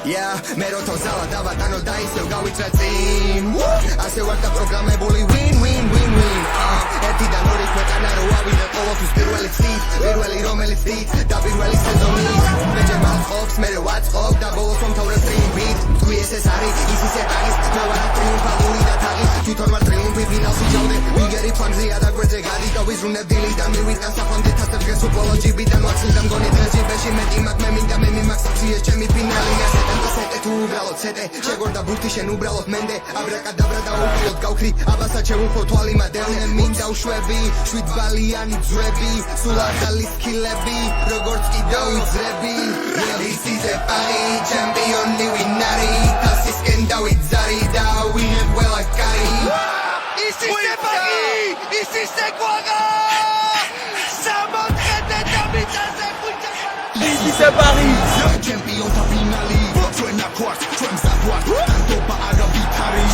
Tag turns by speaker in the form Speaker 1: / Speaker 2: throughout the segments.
Speaker 1: მე რო თორსალა დავატანო და ისევ გავიწრა წინ ასე ვარ დაპროგრამებული win ერთიდან ორი ქვეყანა რო ავიდე ყოველთვის პირველი ცით პირველი რომელიც დით და პირველი სეზონი მეჯერ მალყოფს მე ვაწყობ და ბოლოს მომთავრებ ტრიმბით თქვი ეს არის ის ისე არის ნავარა ტრიუმფალური და თაღი თვითონ ვარ ტრიუმფი ფინალში ჩავდე ვიგერი ფანზია და გვერდზე გადი და ვიზრუნებ დილით და მივიტან საფამდე თასებს უყოლო ჯიბიდან ვაცილდა მგონი დღეში ბეში მეტი მაგ მე მინდა მე მიმაქ საცია ჩემი ფინალია სეტე თუ უბრალოდ სეტე შეგორდა ბურთი შენ უბრალოდ მენდე აბრაკადაბრა და უბრალოდ გავხრი აბასა შევუხო თვალი მადელნე მინდა უშვები 7 ბალიანი ძრები სულ ახალი სკილები როგორც კიდევ ვიძრები რეალისტიზე პარი ჩემპიონი ვინარი თასისკენ დავიძარი და ვინებ ყველა კარი ის ისე პარი ის ისე კვაღა სამოთხეთე დამიწაზე ხუჭა
Speaker 2: ის ისე პარი
Speaker 1: ჩემპიონთა ფინალი ჩვენ აქვთ ჩვენ მზადვართ დობა არა ვითარი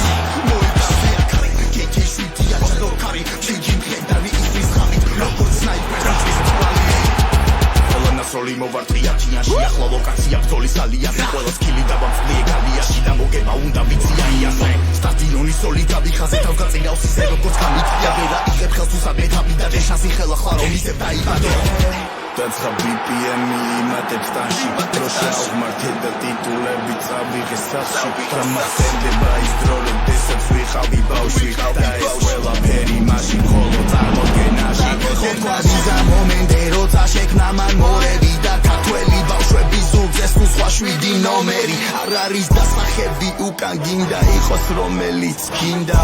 Speaker 1: მოიწასე აქარი კექეშვიდია ჩადოქარი ჩიჯი მხედარი ის ხამი როგორც სნაიპერი ის თვალი ხოლმე მოვარტყია ჩინაში ახლა ლოკაცია ბრძოლის ალია ყველა სკილი დაბამწვდი ეგალიაში და მოგება უნდა ვიცია იასე სტადიონის სოლი გაბიხაზე თავგაწინავს ისე როგორც გამიწია ვერა იღებ ხელს უსაბე თავი და დეშანსი ხელა ხლა რომ ისე დაიბადო დაცხა BPM-ი იმატებს ტანში დროშა აღმართე და ტიტულები წავიღე სახში დამახსენდება ის დრო როდესაც ვიყავი ბავშვი და ეს ყველაფერი მაშინ ხოლო წარმოდგენაში ხოთვაზიზა მომენტე როცა შექმნა მან მორევი და ქართველი ბავშვები ზურგზე სხვა 7 ნომერი არ არის დასახები უკან გინდა იყოს რომელიც გინდა